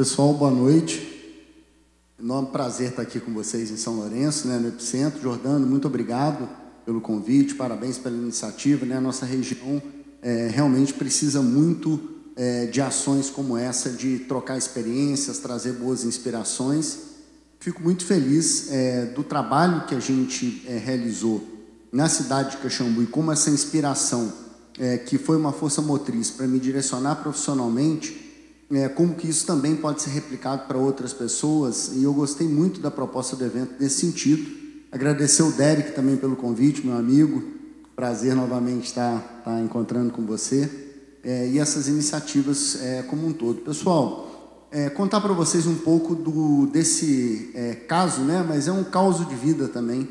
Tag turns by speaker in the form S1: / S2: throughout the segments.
S1: Pessoal, boa noite. Enorme prazer estar aqui com vocês em São Lourenço, no Epicentro. Jordano, muito obrigado pelo convite, parabéns pela iniciativa. A nossa região realmente precisa muito de ações como essa, de trocar experiências, trazer boas inspirações. Fico muito feliz do trabalho que a gente realizou na cidade de Caxambu e como essa inspiração, que foi uma força motriz para me direcionar profissionalmente, como que isso também pode ser replicado para outras pessoas. E eu gostei muito da proposta do evento nesse sentido. Agradecer o Derek também pelo convite, meu amigo. Prazer novamente estar encontrando com você. E essas iniciativas como um todo. Pessoal, contar para vocês um pouco desse caso, mas é um caso de vida também,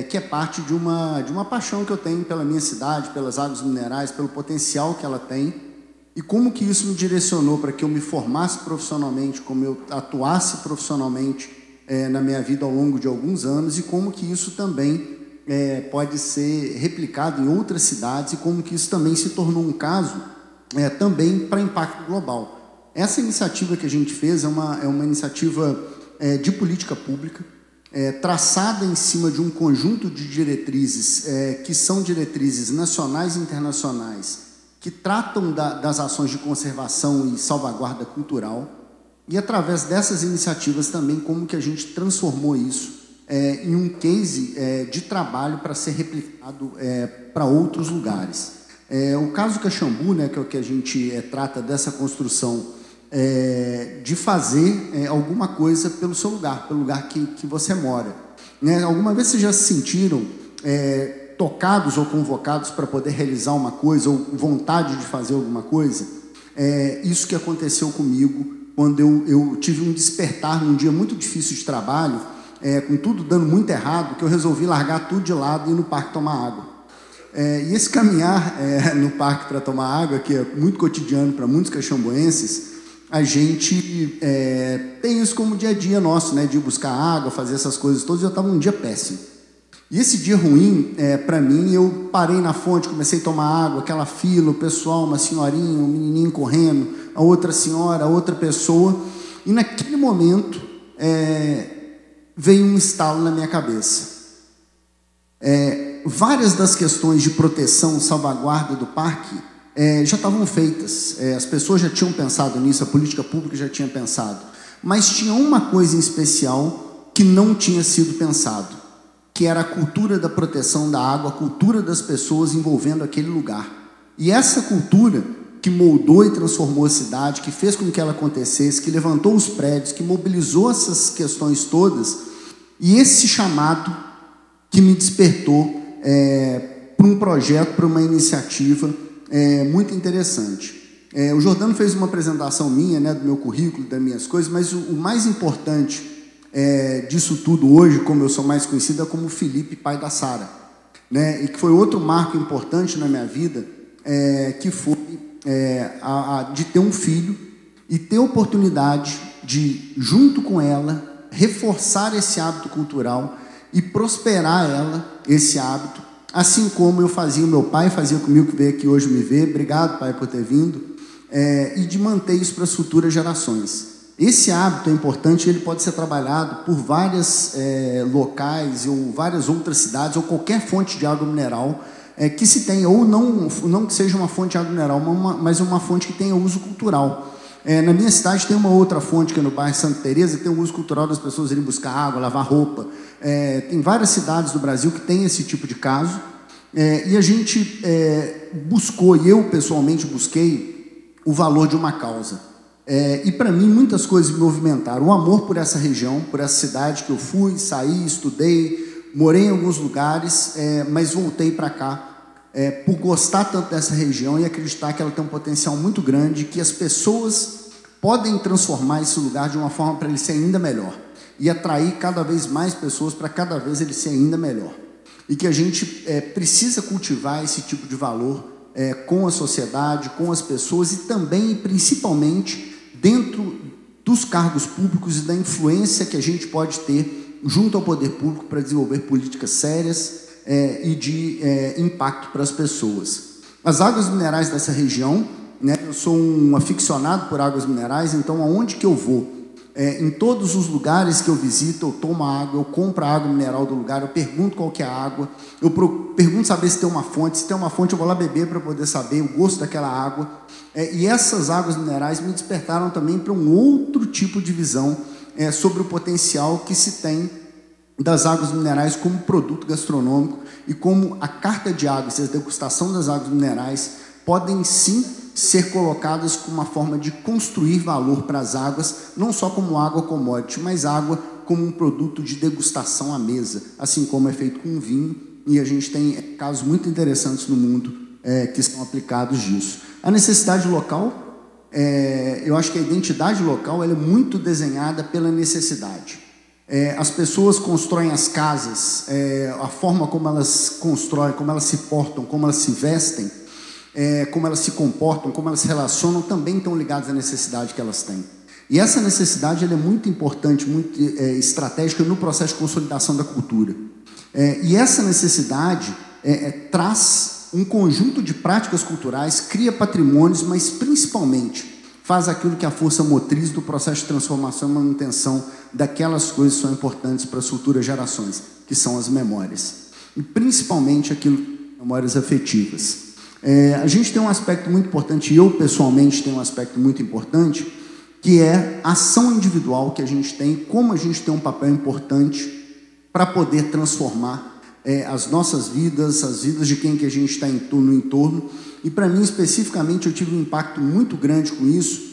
S1: que é parte de uma paixão que eu tenho pela minha cidade, pelas águas minerais, pelo potencial que ela tem. E como que isso me direcionou para que eu me formasse profissionalmente, como eu atuasse profissionalmente na minha vida ao longo de alguns anos, e como que isso também pode ser replicado em outras cidades, e como que isso também se tornou um caso também para impacto global. Essa iniciativa que a gente fez é uma iniciativa de política pública, traçada em cima de um conjunto de diretrizes que são diretrizes nacionais e internacionais, que tratam das ações de conservação e salvaguarda cultural, e através dessas iniciativas também como que a gente transformou isso em um case de trabalho para ser replicado para outros lugares. O caso Caxambu, que é o que a gente trata dessa construção, de fazer alguma coisa pelo seu lugar, pelo lugar que você mora. Alguma vez vocês já se sentiram tocados ou convocados para poder realizar uma coisa, ou vontade de fazer alguma coisa? Isso que aconteceu comigo quando eu tive um despertar num dia muito difícil de trabalho, com tudo dando muito errado, que eu resolvi largar tudo de lado e ir no parque tomar água. E esse caminhar no parque para tomar água, que é muito cotidiano para muitos caxambuenses, a gente tem isso como dia a dia nosso, de ir buscar água, fazer essas coisas todas. Eu estava um dia péssimo. E esse dia ruim, para mim, eu parei na fonte, comecei a tomar água, aquela fila, o pessoal, uma senhorinha, um menininho correndo, a outra senhora, a outra pessoa, e naquele momento veio um estalo na minha cabeça. Várias das questões de proteção, salvaguarda do parque já estavam feitas, as pessoas já tinham pensado nisso, a política pública já tinha pensado, mas tinha uma coisa em especial que não tinha sido pensado, que era a cultura da proteção da água, a cultura das pessoas envolvendo aquele lugar. E essa cultura que moldou e transformou a cidade, que fez com que ela acontecesse, que levantou os prédios, que mobilizou essas questões todas, e esse chamado que me despertou para um projeto, para uma iniciativa muito interessante. O Jordano fez uma apresentação minha, do meu currículo, das minhas coisas, mas o mais importante disso tudo hoje, como eu sou mais conhecido, é como Felipe, pai da Sara, e que foi outro marco importante na minha vida, que foi de ter um filho e ter a oportunidade de, junto com ela, reforçar esse hábito cultural e prosperar ela, esse hábito, assim como eu fazia, o meu pai fazia comigo, que veio aqui hoje me ver. Obrigado, pai, por ter vindo, e de manter isso para as futuras gerações. Esse hábito é importante, ele pode ser trabalhado por vários locais ou várias outras cidades, ou qualquer fonte de água mineral que se tenha, ou não que seja uma fonte de água mineral, mas uma fonte que tenha uso cultural. Na minha cidade tem uma outra fonte, que é no bairro Santa Teresa, que tem o uso cultural das pessoas irem buscar água, lavar roupa. Tem várias cidades do Brasil que tem esse tipo de caso, e a gente buscou, e eu pessoalmente busquei, o valor de uma causa. E para mim muitas coisas me movimentaram. O amor por essa região, por essa cidade que eu fui, saí, estudei, morei em alguns lugares, mas voltei para cá por gostar tanto dessa região e acreditar que ela tem um potencial muito grande, que as pessoas podem transformar esse lugar de uma forma para ele ser ainda melhor e atrair cada vez mais pessoas para cada vez ele ser ainda melhor. E que a gente precisa cultivar esse tipo de valor com a sociedade, com as pessoas, e também, principalmente, dentro dos cargos públicos e da influência que a gente pode ter junto ao poder público para desenvolver políticas sérias e de impacto para as pessoas. As águas minerais dessa região né? Eu sou um aficionado por águas minerais, então aonde que eu vou? Em todos os lugares que eu visito, eu tomo água, eu compro a água mineral do lugar, eu pergunto qual que é a água, eu pergunto saber se tem uma fonte, eu vou lá beber para poder saber o gosto daquela água. E essas águas minerais me despertaram também para um outro tipo de visão sobre o potencial que se tem das águas minerais como produto gastronômico e como a carta de águas e a degustação das águas minerais podem sim ser colocadas como uma forma de construir valor para as águas, não só como água commodity, mas água como um produto de degustação à mesa, assim como é feito com vinho, e a gente tem casos muito interessantes no mundo que estão aplicados disso. A necessidade local, eu acho que a identidade local ela é muito desenhada pela necessidade. As pessoas constroem as casas, a forma como elas constroem, como elas se portam, como elas se vestem, como elas se comportam, como elas se relacionam, também estão ligadas à necessidade que elas têm. E essa necessidade ela é muito importante, muito estratégica no processo de consolidação da cultura. E essa necessidade traz um conjunto de práticas culturais, cria patrimônios, mas principalmente faz aquilo que é a força motriz do processo de transformação e manutenção daquelas coisas que são importantes para as futuras gerações, que são as memórias. E principalmente aquilo, memórias afetivas. A gente tem um aspecto muito importante, e eu pessoalmente tenho um aspecto muito importante, que é a ação individual que a gente tem, como a gente tem um papel importante para poder transformar as nossas vidas, as vidas de quem que a gente está no entorno. E para mim, especificamente, eu tive um impacto muito grande com isso,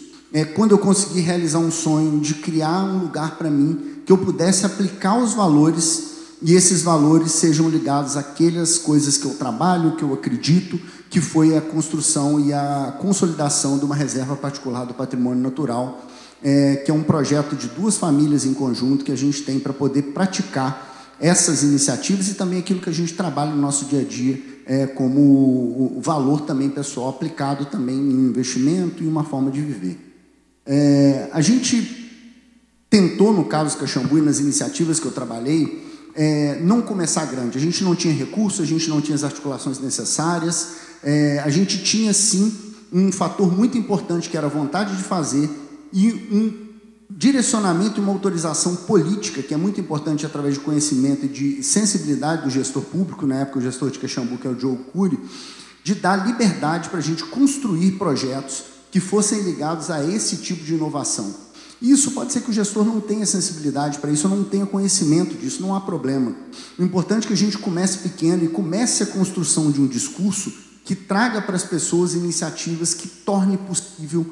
S1: quando eu consegui realizar um sonho de criar um lugar para mim, que eu pudesse aplicar os valores, e esses valores sejam ligados àquelas coisas que eu trabalho, que eu acredito, que foi a construção e a consolidação de uma reserva particular do patrimônio natural, que é um projeto de 2 famílias em conjunto que a gente tem para poder praticar essas iniciativas e também aquilo que a gente trabalha no nosso dia a dia como o valor também pessoal aplicado também em um investimento e uma forma de viver. A gente tentou, no caso Caxambu e nas iniciativas que eu trabalhei, não começar grande. A gente não tinha recursos, a gente não tinha as articulações necessárias, a gente tinha sim um fator muito importante que era a vontade de fazer e um direcionamento e uma autorização política, que é muito importante através de conhecimento e de sensibilidade do gestor público, na época o gestor de Caxambu, que é o Diogo Cury, de dar liberdade para a gente construir projetos que fossem ligados a esse tipo de inovação. Isso pode ser que o gestor não tenha sensibilidade para isso, ou não tenha conhecimento disso, não há problema. O importante é que a gente comece pequeno e comece a construção de um discurso que traga para as pessoas iniciativas que torne possível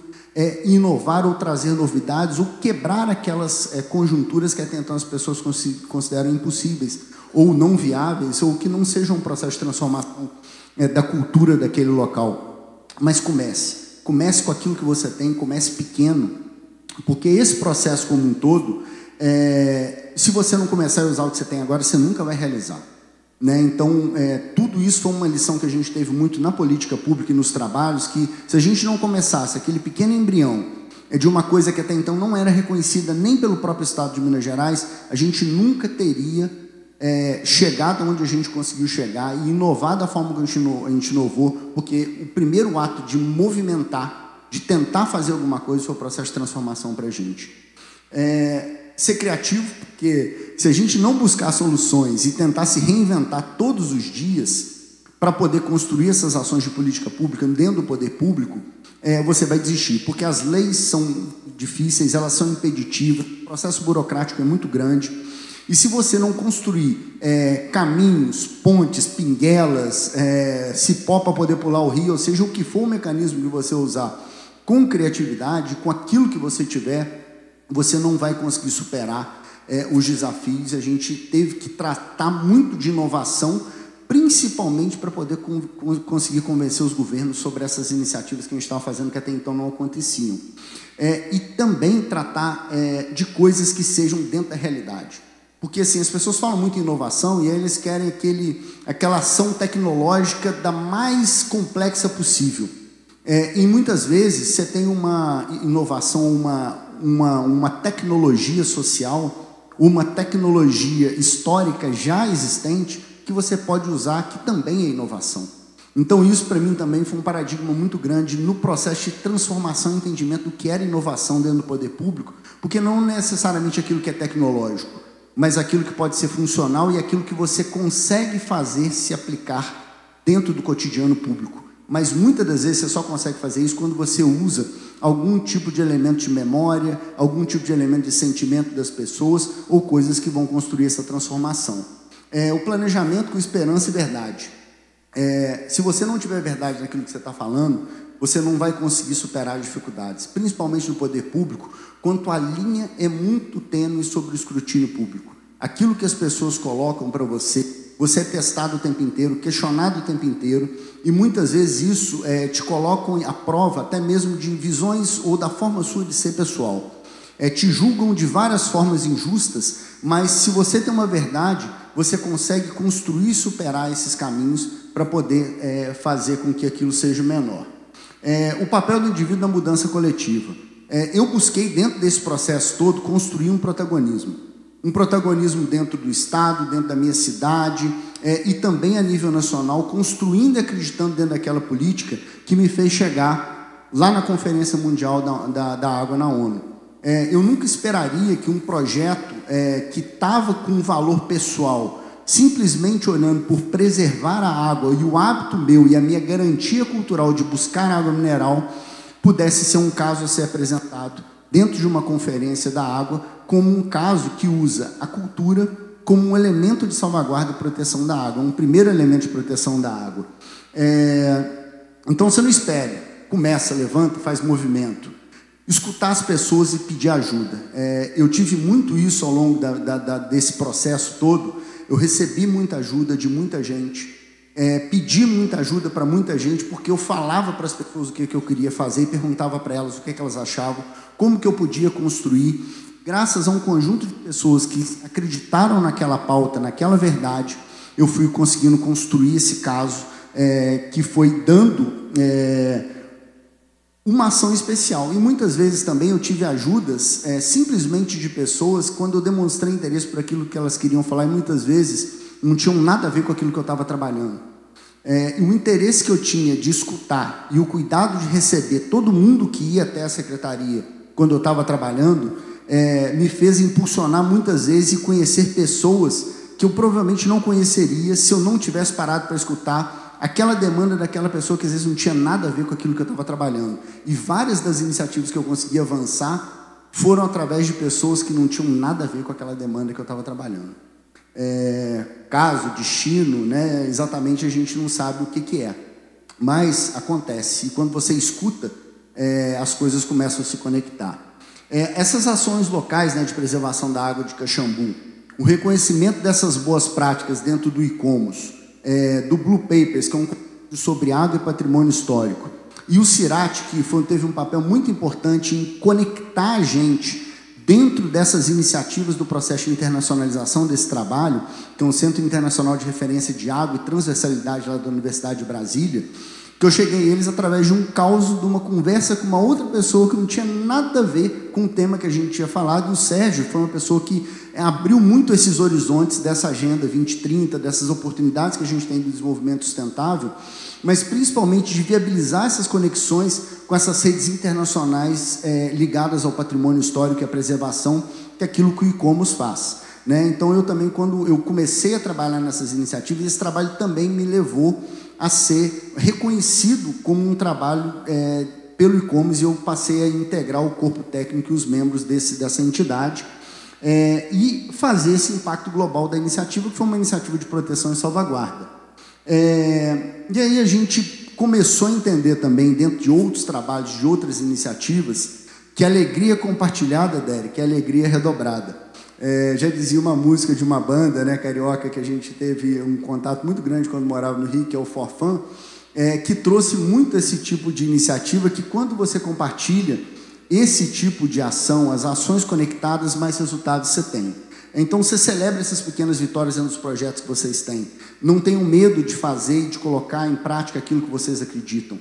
S1: inovar ou trazer novidades ou quebrar aquelas conjunturas que até então as pessoas consideram impossíveis ou não viáveis ou que não sejam um processo de transformação da cultura daquele local. Mas comece com aquilo que você tem, comece pequeno, porque esse processo como um todo, se você não começar a usar o que você tem agora, você nunca vai realizar. Então, tudo isso foi uma lição que a gente teve muito na política pública e nos trabalhos, que se a gente não começasse aquele pequeno embrião de uma coisa que até então não era reconhecida nem pelo próprio Estado de Minas Gerais, a gente nunca teria chegado onde a gente conseguiu chegar e inovar da forma que a gente inovou, porque o primeiro ato de movimentar, de tentar fazer alguma coisa, foi o processo de transformação para a gente. Ser criativo, porque se a gente não buscar soluções e tentar se reinventar todos os dias para poder construir essas ações de política pública dentro do poder público, você vai desistir, porque as leis são difíceis, elas são impeditivas, o processo burocrático é muito grande, e se você não construir caminhos, pontes, pinguelas, cipó para poder pular o rio, ou seja, o que for o mecanismo que você usar com criatividade, com aquilo que você tiver, você não vai conseguir superar os desafios. A gente teve que tratar muito de inovação, principalmente para poder conseguir convencer os governos sobre essas iniciativas que a gente estava fazendo, que até então não aconteciam. E também tratar de coisas que sejam dentro da realidade. Porque assim, as pessoas falam muito em inovação e aí eles querem aquela ação tecnológica da mais complexa possível. E muitas vezes você tem uma inovação, uma tecnologia social, uma tecnologia histórica já existente que você pode usar, que também é inovação. Então, isso para mim também foi um paradigma muito grande no processo de transformação e entendimento do que era inovação dentro do poder público, porque não necessariamente aquilo que é tecnológico, mas aquilo que pode ser funcional e aquilo que você consegue fazer se aplicar dentro do cotidiano público. Mas muitas das vezes você só consegue fazer isso quando você usa algum tipo de elemento de memória, algum tipo de elemento de sentimento das pessoas ou coisas que vão construir essa transformação. O planejamento com esperança e verdade. Se você não tiver verdade naquilo que você está falando, você não vai conseguir superar as dificuldades, principalmente no poder público, quanto a linha é muito tênue sobre o escrutínio público. Aquilo que as pessoas colocam para você, você é testado o tempo inteiro, questionado o tempo inteiro, e muitas vezes isso te colocam à prova até mesmo de visões ou da forma sua de ser pessoal. Te julgam de várias formas injustas, mas se você tem uma verdade, você consegue construir e superar esses caminhos para poder fazer com que aquilo seja menor. O papel do indivíduo na mudança coletiva. Eu busquei, dentro desse processo todo, construir um protagonismo. Um protagonismo dentro do Estado, dentro da minha cidade, e também a nível nacional, construindo e acreditando dentro daquela política que me fez chegar lá na Conferência Mundial da Água na ONU. Eu nunca esperaria que um projeto que estava com um valor pessoal, simplesmente olhando por preservar a água e o hábito meu e a minha garantia cultural de buscar água mineral, pudesse ser um caso a ser apresentado dentro de uma conferência da água, como um caso que usa a cultura como um elemento de salvaguarda e proteção da água, um primeiro elemento de proteção da água. Então, você não espere, começa, levanta, faz movimento. Escutar as pessoas e pedir ajuda. Eu tive muito isso ao longo desse processo todo. Eu recebi muita ajuda de muita gente, pedi muita ajuda para muita gente, porque eu falava para as pessoas o que eu queria fazer e perguntava para elas o que elas achavam, como que eu podia construir. Graças a um conjunto de pessoas que acreditaram naquela pauta, naquela verdade, eu fui conseguindo construir esse caso, que foi dando uma ação especial. E muitas vezes também eu tive ajudas simplesmente de pessoas quando eu demonstrei interesse por aquilo que elas queriam falar, e muitas vezes não tinham nada a ver com aquilo que eu estava trabalhando. E o interesse que eu tinha de escutar e o cuidado de receber todo mundo que ia até a secretaria quando eu estava trabalhando, me fez impulsionar muitas vezes e conhecer pessoas que eu provavelmente não conheceria se eu não tivesse parado para escutar aquela demanda daquela pessoa que às vezes não tinha nada a ver com aquilo que eu estava trabalhando. E várias das iniciativas que eu consegui avançar foram através de pessoas que não tinham nada a ver com aquela demanda que eu estava trabalhando. Caso, destino, né? Exatamente a gente não sabe o que é, mas acontece. E quando você escuta, as coisas começam a se conectar. Essas ações locais, né, de preservação da água de Caxambu, o reconhecimento dessas boas práticas dentro do ICOMOS, do Blue Papers, que é um conteúdo sobre água e patrimônio histórico, e o CIRAT, que teve um papel muito importante em conectar a gente dentro dessas iniciativas do processo de internacionalização desse trabalho, que é um Centro Internacional de Referência de Água e Transversalidade lá da Universidade de Brasília, que eu cheguei a eles através de um caos, de uma conversa com uma outra pessoa que não tinha nada a ver com o tema que a gente tinha falado. E o Sérgio foi uma pessoa que abriu muito esses horizontes dessa Agenda 2030, dessas oportunidades que a gente tem de desenvolvimento sustentável, mas principalmente de viabilizar essas conexões com essas redes internacionais ligadas ao patrimônio histórico e à preservação, que é aquilo que o ICOMOS faz. Né? Então, eu também, quando eu comecei a trabalhar nessas iniciativas, esse trabalho também me levou a ser reconhecido como um trabalho pelo ICOMOS, e eu passei a integrar o corpo técnico e os membros dessa entidade e fazer esse impacto global da iniciativa, que foi uma iniciativa de proteção e salvaguarda. E aí a gente começou a entender também, dentro de outros trabalhos, de outras iniciativas, que a alegria compartilhada, Derek, é alegria redobrada. Já dizia uma música de uma banda, né, carioca, que a gente teve um contato muito grande quando morava no Rio, que é o Forfã, que trouxe muito esse tipo de iniciativa, que quando você compartilha esse tipo de ação, as ações conectadas, mais resultados você tem. Então, você celebra essas pequenas vitórias dentro dos projetos que vocês têm. Não tenham medo de fazer e de colocar em prática aquilo que vocês acreditam.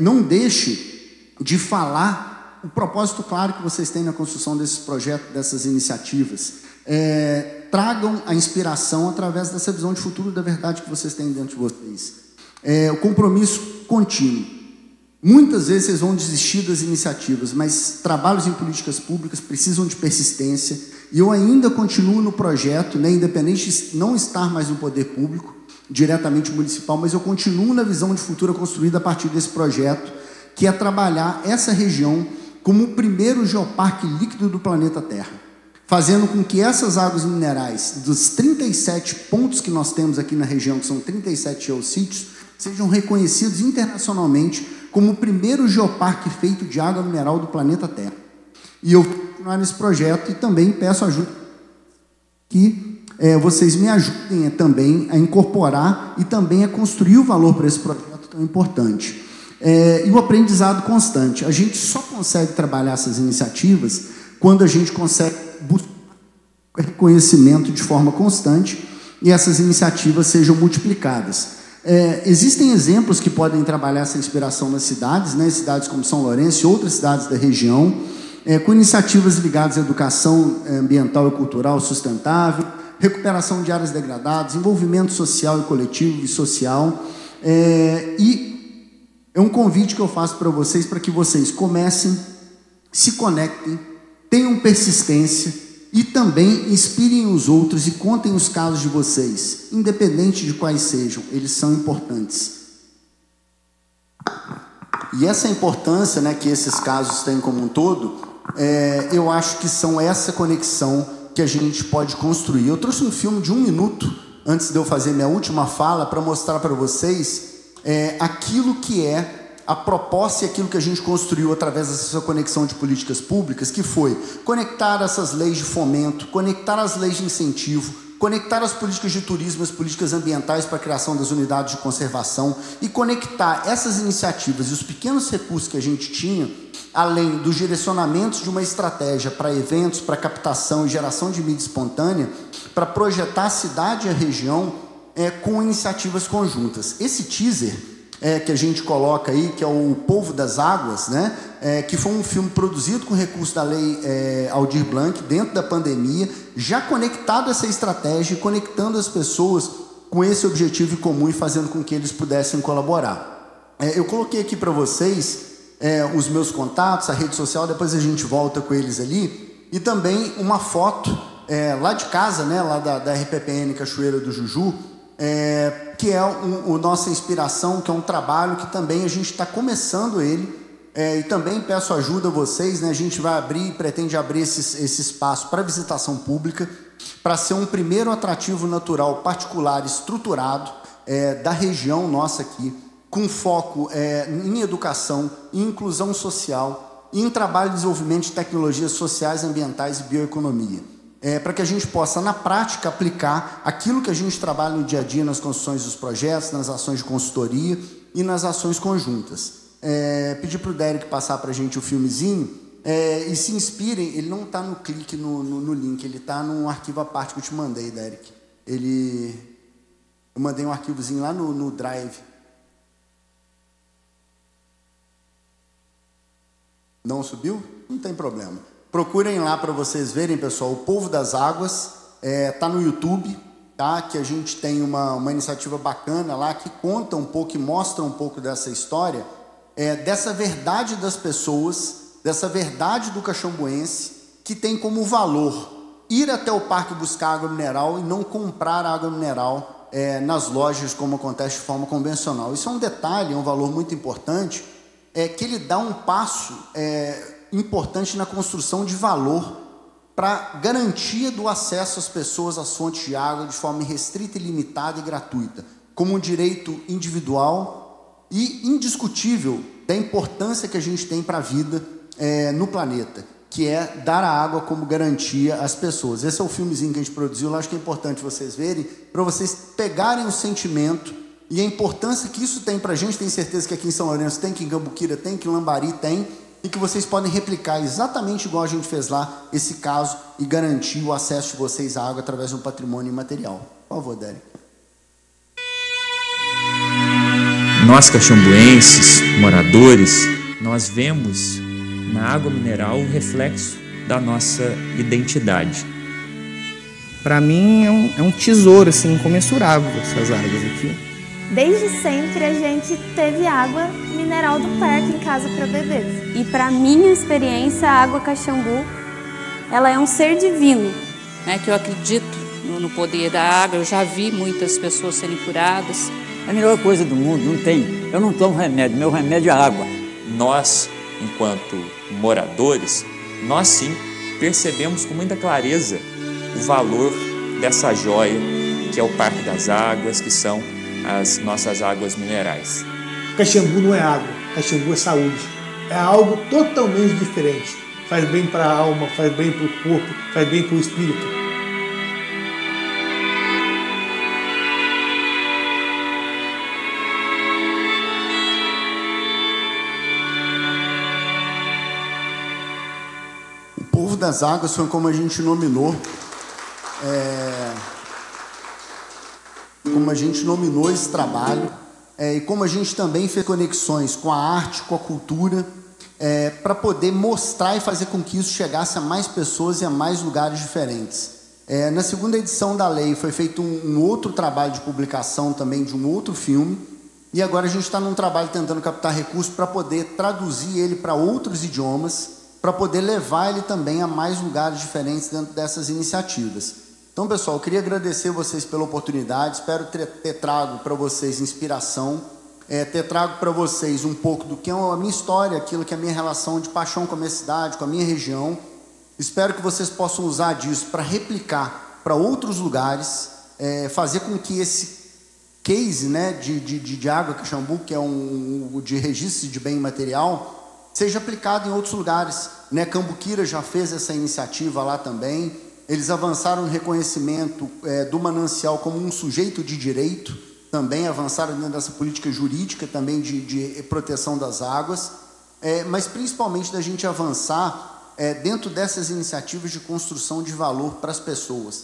S1: Não deixe de falar o propósito claro que vocês têm na construção desses projetos, dessas iniciativas. Tragam a inspiração através dessa visão de futuro da verdade que vocês têm dentro de vocês. O compromisso contínuo. Muitas vezes vocês vão desistir das iniciativas, mas trabalhos em políticas públicas precisam de persistência, e eu ainda continuo no projeto, né, independente de não estar mais no poder público, diretamente municipal, mas eu continuo na visão de futuro construída a partir desse projeto, que é trabalhar essa região como o primeiro geoparque líquido do planeta Terra, fazendo com que essas águas minerais, dos 37 pontos que nós temos aqui na região, que são 37 geossítios, sejam reconhecidos internacionalmente como o primeiro geoparque feito de água mineral do planeta Terra. E eu vou continuar nesse projeto e também peço ajuda que vocês me ajudem também a incorporar e também a construir o valor para esse projeto tão importante. E o aprendizado constante. A gente só consegue trabalhar essas iniciativas quando a gente consegue buscar reconhecimento de forma constante e essas iniciativas sejam multiplicadas. Existem exemplos que podem trabalhar essa inspiração nas cidades, né? Cidades como São Lourenço e outras cidades da região, com iniciativas ligadas à educação ambiental e cultural sustentável, recuperação de áreas degradadas, envolvimento social e coletivo e social. E é um convite que eu faço para vocês, para que vocês comecem, se conectem, tenham persistência e também inspirem os outros e contem os casos de vocês, independente de quais sejam, eles são importantes. E essa importância, né, que esses casos têm como um todo, eu acho que são essa conexão que a gente pode construir. Eu trouxe um filme de 1 minuto, antes de eu fazer minha última fala, para mostrar para vocês aquilo que é a proposta e aquilo que a gente construiu através dessa conexão de políticas públicas, que foi conectar essas leis de fomento, conectar as leis de incentivo, conectar as políticas de turismo, as políticas ambientais para a criação das unidades de conservação e conectar essas iniciativas e os pequenos recursos que a gente tinha, além dos direcionamentos de uma estratégia para eventos, para captação e geração de mídia espontânea, para projetar a cidade e a região com iniciativas conjuntas. Esse teaser que a gente coloca aí, que é o Povo das Águas, né? Que foi um filme produzido com recurso da lei Aldir Blanc, dentro da pandemia, já conectado a essa estratégia e conectando as pessoas com esse objetivo em comum e fazendo com que eles pudessem colaborar. Eu coloquei aqui para vocês os meus contatos, a rede social, depois a gente volta com eles ali, e também uma foto lá de casa, né? Lá da RPPN Cachoeira do Juju, que é a nossa inspiração, que é um trabalho que também a gente está começando ele, e também peço ajuda a vocês, né? A gente vai abrir, pretende abrir esse espaço para visitação pública, para ser um primeiro atrativo natural particular estruturado da região nossa aqui, com foco em educação, em inclusão social, e em trabalho de desenvolvimento de tecnologias sociais, ambientais e bioeconomia. Para que a gente possa, na prática, aplicar aquilo que a gente trabalha no dia a dia nas construções dos projetos, nas ações de consultoria e nas ações conjuntas. Pedir para o Derek passar para a gente o filmezinho, e se inspirem, ele não está no clique no link, ele está num arquivo à parte que eu te mandei, Derek. Eu mandei um arquivozinho lá no Drive. Não subiu? Não tem problema. Procurem lá para vocês verem, pessoal, o Povo das Águas, está no YouTube, tá? Que a gente tem uma iniciativa bacana lá, que conta um pouco e mostra um pouco dessa história, dessa verdade das pessoas, dessa verdade do caxambuense, que tem como valor ir até o parque buscar água mineral e não comprar água mineral nas lojas, como acontece de forma convencional. Isso é um detalhe, é um valor muito importante, que ele dá um passo importante na construção de valor para garantia do acesso às pessoas às fontes de água de forma restrita, ilimitada e gratuita, como um direito individual e indiscutível da importância que a gente tem para a vida no planeta, que é dar a água como garantia às pessoas. Esse é o filmezinho que a gente produziu, eu acho que é importante vocês verem, para vocês pegarem o sentimento e a importância que isso tem para a gente. Tenho certeza que aqui em São Lourenço tem, que em Gambuquira tem, que em Lambari tem, e que vocês podem replicar exatamente igual a gente fez lá, esse caso, e garantir o acesso de vocês à água através de um patrimônio imaterial. Por favor, Derek.
S2: Nós, caxambuenses, moradores, nós vemos na água mineral o reflexo da nossa identidade.
S3: Para mim é um tesouro assim, incomensurável essas águas aqui. Desde sempre a gente teve água mineral do parque em casa para beber.
S4: E para minha experiência, a água Caxambu, ela é um ser divino.
S5: Que eu acredito no poder da água, eu já vi muitas pessoas serem curadas.
S6: É a melhor coisa do mundo, não tem. Eu não tomo remédio, meu remédio é água.
S2: Nós, enquanto moradores, nós sim percebemos com muita clareza o valor dessa joia que é o Parque das Águas, que são as nossas águas minerais.
S7: Caxambu não é água, Caxambu é saúde. É algo totalmente diferente. Faz bem para a alma, faz bem para o corpo, faz bem para o espírito.
S1: O Povo das Águas foi como a gente nominou. Como a gente nominou esse trabalho, e como a gente também fez conexões com a arte, com a cultura, para poder mostrar e fazer com que isso chegasse a mais pessoas e a mais lugares diferentes. Na segunda edição da lei foi feito um outro trabalho de publicação também de um outro filme, e agora a gente está num trabalho tentando captar recursos para poder traduzir ele para outros idiomas, para poder levar ele também a mais lugares diferentes dentro dessas iniciativas. Então, pessoal, eu queria agradecer vocês pela oportunidade, espero ter trago para vocês inspiração, ter trago para vocês um pouco do que é a minha história, aquilo que é a minha relação de paixão com a minha cidade, com a minha região. Espero que vocês possam usar disso para replicar para outros lugares, fazer com que esse case, né, de água Caxambu, que é de registro de bem material, seja aplicado em outros lugares. Cambuquira já fez essa iniciativa lá também. Eles avançaram no reconhecimento do manancial como um sujeito de direito, também avançaram dentro dessa política jurídica também de proteção das águas, mas principalmente da gente avançar dentro dessas iniciativas de construção de valor para as pessoas,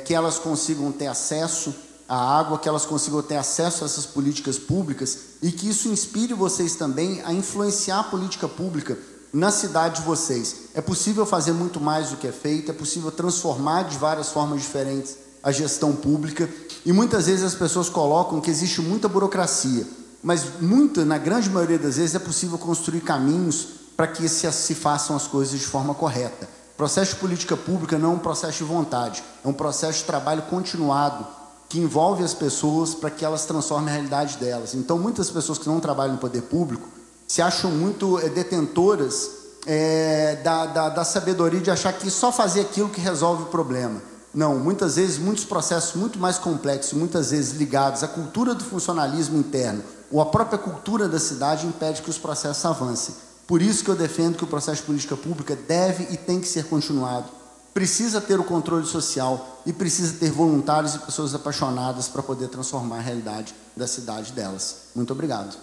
S1: que elas consigam ter acesso à água, que elas consigam ter acesso a essas políticas públicas e que isso inspire vocês também a influenciar a política pública na cidade de vocês. É possível fazer muito mais do que é feito, é possível transformar de várias formas diferentes a gestão pública, e muitas vezes as pessoas colocam que existe muita burocracia, mas na grande maioria das vezes é possível construir caminhos para que se façam as coisas de forma correta. O processo de política pública não é um processo de vontade, é um processo de trabalho continuado, que envolve as pessoas para que elas transformem a realidade delas. Então, muitas pessoas que não trabalham no poder público se acham muito detentoras da sabedoria de achar que só fazer aquilo que resolve o problema. Não, muitas vezes, muitos processos muito mais complexos, muitas vezes ligados à cultura do funcionalismo interno ou à própria cultura da cidade impede que os processos avancem. Por isso que eu defendo que o processo de política pública deve e tem que ser continuado. Precisa ter o controle social e precisa ter voluntários e pessoas apaixonadas para poder transformar a realidade da cidade delas. Muito obrigado.